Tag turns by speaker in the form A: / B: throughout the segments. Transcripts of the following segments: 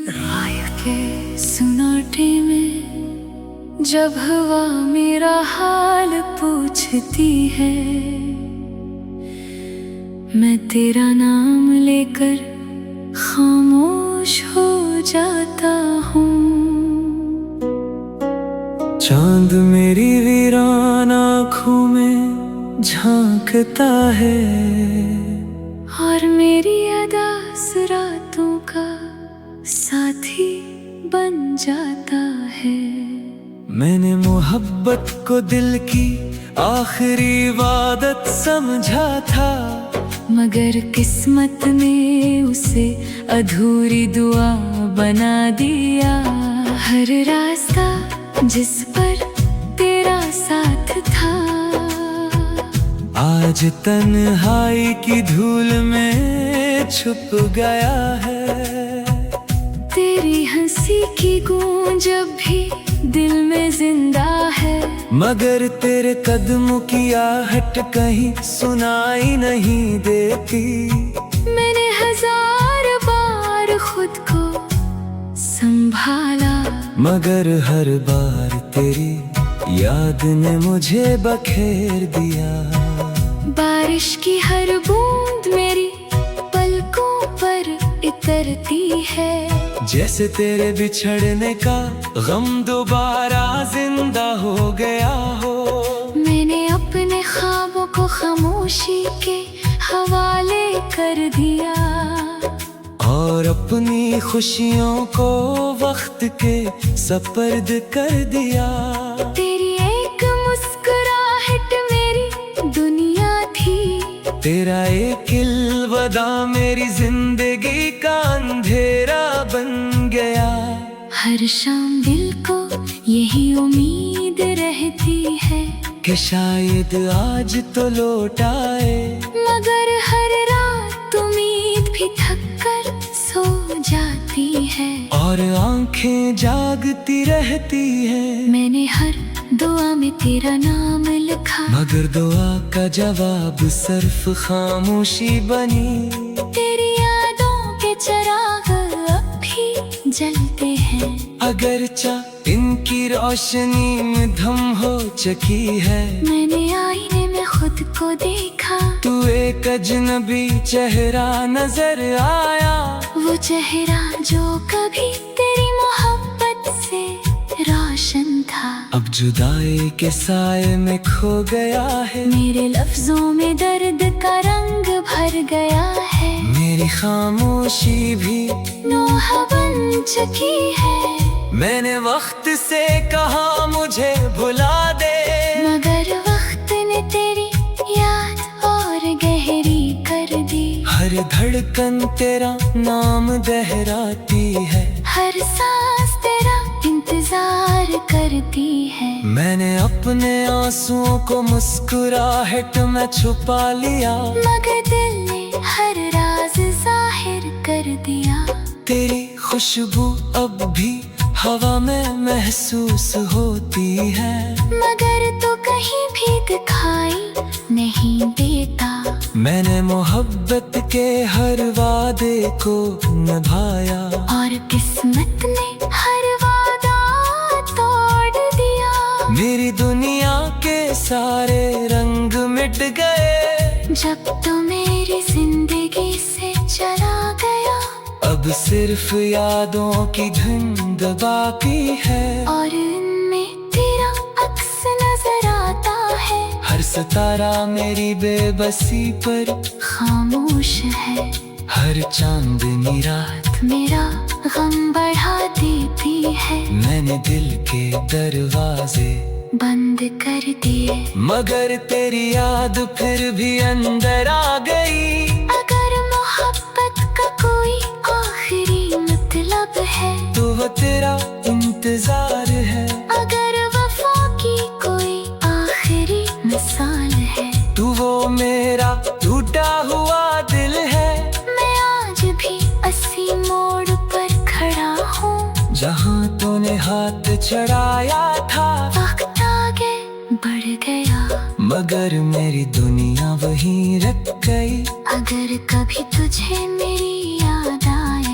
A: रात के सुनाटे में जब हवा मेरा हाल पूछती है, मैं तेरा नाम लेकर खामोश हो जाता हूँ।
B: चांद मेरी वीरान आँखों में झांकता है
A: और मेरी अदास रातों का साथी बन जाता है।
B: मैंने मोहब्बत को दिल की आखिरी इबादत समझा था,
A: मगर किस्मत ने उसे अधूरी दुआ बना दिया। हर रास्ता जिस पर तेरा साथ था,
B: आज तन्हाई की धूल में छुप गया है।
A: तेरी हंसी की गूंज अब भी दिल में जिंदा है,
B: मगर तेरे कदमों की आहट कहीं सुनाई नहीं देती।
A: मैंने हजार बार खुद को संभाला,
B: मगर हर बार तेरी याद ने मुझे बखेर दिया।
A: बारिश की हर बूंद मेरी पलकों पर इतरती है,
B: जैसे तेरे बिछड़ने का गम दोबारा जिंदा हो गया हो।
A: मैंने अपने ख्वाबों को खामोशी के हवाले कर दिया,
B: और अपनी खुशियों को वक्त के सपर्द कर दिया।
A: तेरी एक मुस्कुराहट मेरी दुनिया थी,
B: तेरा एक इल्वदा मेरी जिंदगी का अंधेरा बन गया।
A: हर शाम दिल को यही उम्मीद रहती है
B: कि शायद आज तो लौट आए,
A: मगर हर रात उम्मीद भी थक कर सो जाती है,
B: और आंखें जागती रहती हैं।
A: मैंने हर दुआ में तेरा नाम लिखा,
B: मगर दुआ का जवाब सिर्फ खामोशी बनी।
A: तेरी यादों के चिराग अब भी जलते हैं,
B: अगरचा इनकी रोशनी में धम हो चुकी है।
A: मैंने आईने में खुद को देखा,
B: तू एक अजनबी चेहरा नजर आया,
A: वो चेहरा जो कभी तेरी मोहब्बत से रोशन था,
B: अब जुदाई के साए में खो गया है।
A: मेरे लफ्जों में दर्द का रंग भर गया है,
B: मेरी खामोशी भी
A: नोह बन चुकी है।
B: मैंने वक्त से कहा मुझे भुला दे,
A: मगर वक्त ने तेरी याद और गहरी कर दी।
B: हर धड़कन तेरा नाम दोहराती है,
A: हर सांस तेरा इंतजार करती है।
B: मैंने अपने आंसुओं को मुस्कुराहट में छुपा लिया,
A: मगर दिल ने हर राज जाहिर कर दिया।
B: तेरी खुशबू अब भी हवा में महसूस होती है,
A: मगर तू कहीं भी दिखाई नहीं देता।
B: मैंने मोहब्बत के हर वादे को निभाया,
A: और किस्मत ने हर वादा तोड़ दिया।
B: मेरी दुनिया के सारे रंग मिट गए,
A: जब तो मेरी जिंदगी से चला गया,
B: अब सिर्फ यादों की धुंध बाकी है।
A: और इनमें तेरा अक्स नजर आता है,
B: हर सितारा मेरी बेबसी पर
A: खामोश है।
B: हर चांदनी रात
A: मेरा गम बढ़ा देती है,
B: मैंने दिल के दरवाजे
A: बंद कर दिए,
B: मगर तेरी याद फिर भी अंदर आ गई।
A: अगर मोहब्बत का कोई आखिरी मतलब है,
B: तो वो तेरा इंतजार है।
A: अगर वफा की कोई आखिरी मिसाल है,
B: तू वो मेरा टूटा हुआ दिल है।
A: मैं आज भी अस्सी मोड़ पर खड़ा हूँ,
B: जहाँ तूने हाथ चढ़ाया था।
A: वक्त आगे बढ़ गया,
B: मगर मेरी दुनिया वहीं रख गई।
A: अगर कभी तुझे मेरी याद आए,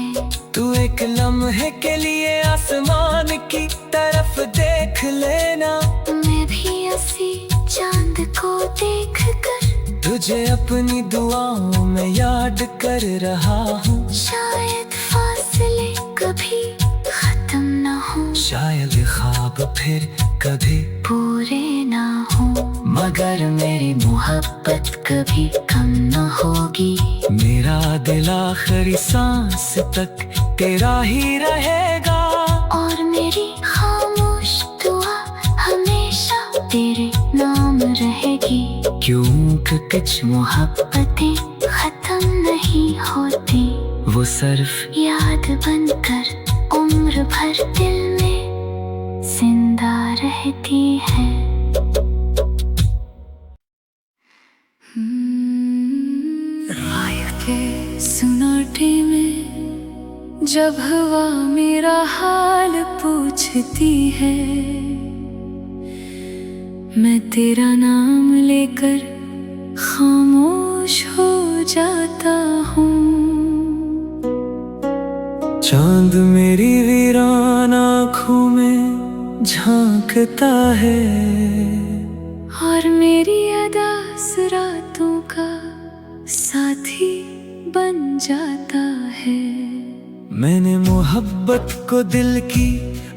B: एक लम्हे के लिए आसमान की तरफ देख लेना।
A: मैं भी ऐसी चांद को देख कर
B: तुझे अपनी दुआओं में याद कर रहा हूँ।
A: शायद फासले कभी खत्म न हो,
B: शायद ख्वाब फिर कभी
A: पूरे ना हो,
B: मगर
A: मेरी मोहब्बत कभी कम न होगी।
B: मेरा दिल आखिरी सांस तक तेरा ही रहेगा।
A: और मेरी खामोश दुआ हमेशा तेरे नाम रहेगी।
B: क्योंकि
A: कुछ मोहब्बतें खत्म नहीं होती,
B: वो सिर्फ
A: याद बनकर उम्र भर दिल में जिंदा रहती है। रात के सन्नाटे में जब हवा मेरा हाल पूछती है, मैं तेरा नाम लेकर खामोश हो जाता हूँ।
B: चांद मेरी वीरान आँखों में झांकता है,
A: और मेरी अदास रातों का साथी बन जाता है।
B: मैंने मोहब्बत को दिल की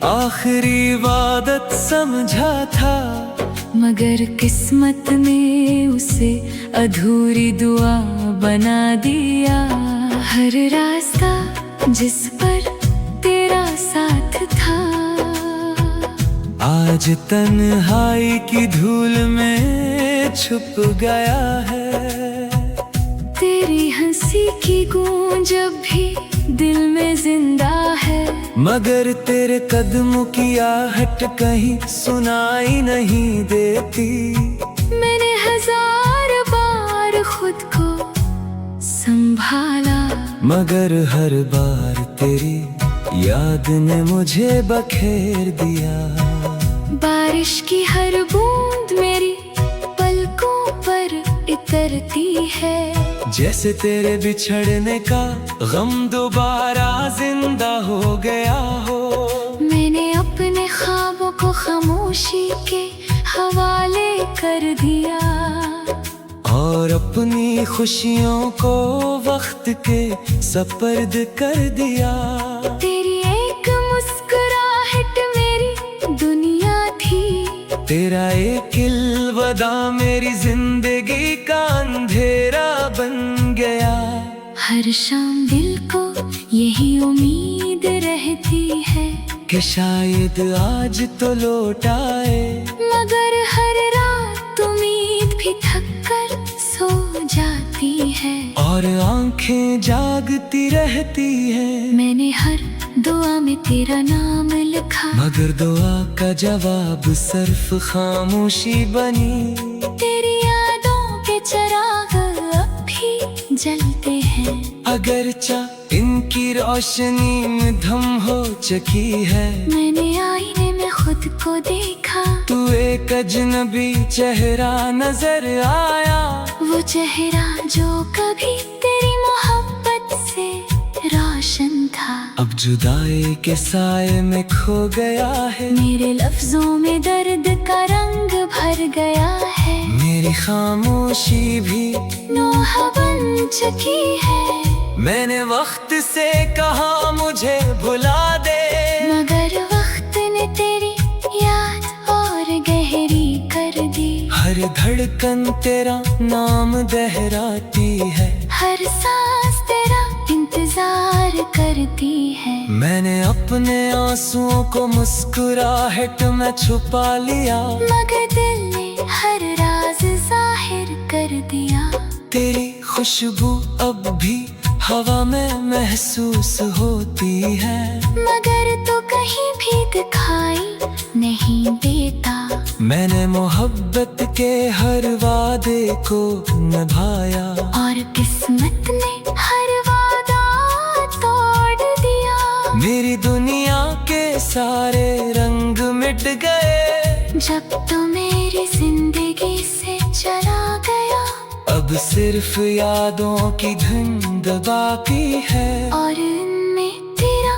B: आखिरी इबादत समझा था,
A: मगर किस्मत ने उसे अधूरी दुआ बना दिया। हर रास्ता जिस पर तेरा साथ था,
B: आज तन्हाई की धूल में छुप गया है।
A: तेरी हंसी की गूंज अब भी दिल में जिंदा है,
B: मगर तेरे कदमों की आहट कहीं सुनाई नहीं देती।
A: मैंने हजार बार खुद को संभाला,
B: मगर हर बार तेरी याद ने मुझे बखेर दिया।
A: बारिश की हर बूंद मेरी पलकों पर इतरती है,
B: जैसे तेरे बिछड़ने का गम दोबारा जिंदा हो गया हो।
A: मैंने अपने ख्वाबों को खामोशी के हवाले कर दिया,
B: और अपनी खुशियों को वक्त के सपर्द कर दिया।
A: तेरी एक मुस्कुराहट मेरी दुनिया थी,
B: तेरा एक इल्वदा मेरी जिंदगी का अंधेरा बन गया।
A: हर शाम दिल को यही उम्मीद रहती है
B: कि शायद आज तो लौट आए,
A: मगर हर रात उम्मीद भी थक कर सो जाती है,
B: और आंखें जागती रहती हैं।
A: मैंने हर दुआ में तेरा नाम लिखा,
B: मगर दुआ का जवाब सिर्फ खामोशी बनी।
A: तेरी यादों के चिराग अब भी जलते हैं,
B: अगरचा इनकी रोशनी में धम हो चुकी है।
A: मैंने आईने में खुद को देखा,
B: तू एक अजनबी चेहरा नजर आया,
A: वो चेहरा जो कभी तेरी मोहब्बत से रोशन था,
B: अब जुदाई के साए में खो गया है।
A: मेरे लफ्जों में दर्द का रंग भर गया है,
B: मेरी खामोशी भी
A: नोह बन चुकी है।
B: मैंने वक्त से कहा मुझे भुला दे,
A: मगर वक्त ने तेरी याद और गहरी कर दी।
B: हर धड़कन तेरा नाम दोहराती है,
A: हर सांस तेरा इंतजार करती है।
B: मैंने अपने आंसुओं को मुस्कुराहट में छुपा लिया,
A: मगर दिल ने हर राज जाहिर कर दिया।
B: तेरी खुशबू अब भी हवा में महसूस होती है,
A: मगर तो कहीं भी दिखाई नहीं देता।
B: मैंने मोहब्बत के हर वादे को निभाया,
A: और किस्मत ने हर वादा तोड़ दिया।
B: मेरी दुनिया के सारे रंग मिट गए,
A: जब तो मेरी जिंदगी से चला गया।
B: अब सिर्फ यादों की धुंध बाकी है,
A: और इनमें तेरा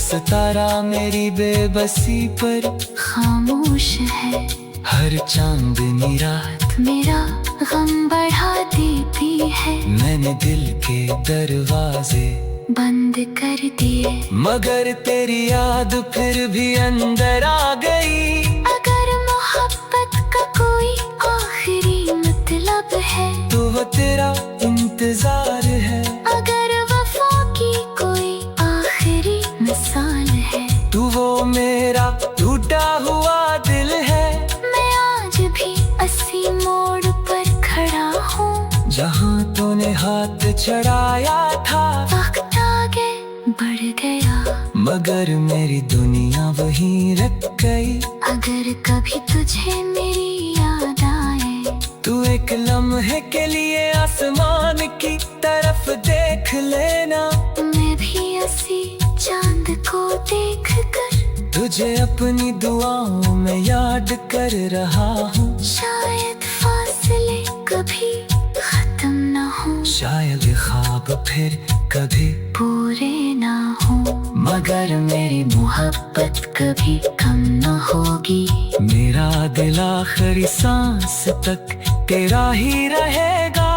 B: सितारा मेरी बेबसी पर
A: खामोश है।
B: हर चांदनी रात
A: मेरा गम बढ़ा देती है।
B: मैंने दिल के दरवाजे
A: बंद कर दिए,
B: मगर तेरी याद फिर भी अंदर आ गई।
A: अगर मोहब्बत का कोई आखिरी मतलब है
B: तो वो तेरा इंतजार है।
A: अगर वफा की कोई आखिरी मिसाल है
B: तू वो मेरा टूटा हुआ दिल है।
A: मैं आज भी अस्सी मोड़ पर खड़ा हूँ,
B: जहाँ तूने हाथ चढ़ाया था।
A: वक्त आगे बढ़ गया,
B: मगर मेरी दुनिया वहीं रख गई।
A: अगर कभी तुझे मेरी याद आए
B: तू एक लम्हे के लिए आसमान की तरफ देख लेना।
A: मैं भी ऐसी चांद को देख कर
B: तुझे अपनी दुआओं में याद कर रहा हूँ।
A: शायद फासले कभी खत्म न हो,
B: शायद ख्वाब फिर कभी
A: पूरे ना हो, मगर मेरी मोहब्बत कभी कम न होगी।
B: मेरा दिल आखिरी सांस तक तेरा ही रहेगा।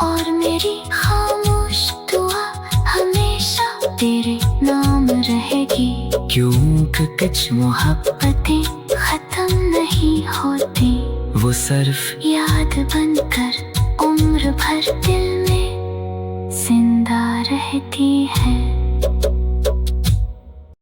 A: और मेरी खामोश दुआ हमेशा तेरे नाम रहेगी।
B: क्योंकि कुछ
A: मोहब्बतें खत्म नहीं होती,
B: वो सिर्फ
A: याद बनकर उम्र भर दिल में जिंदा रहती है।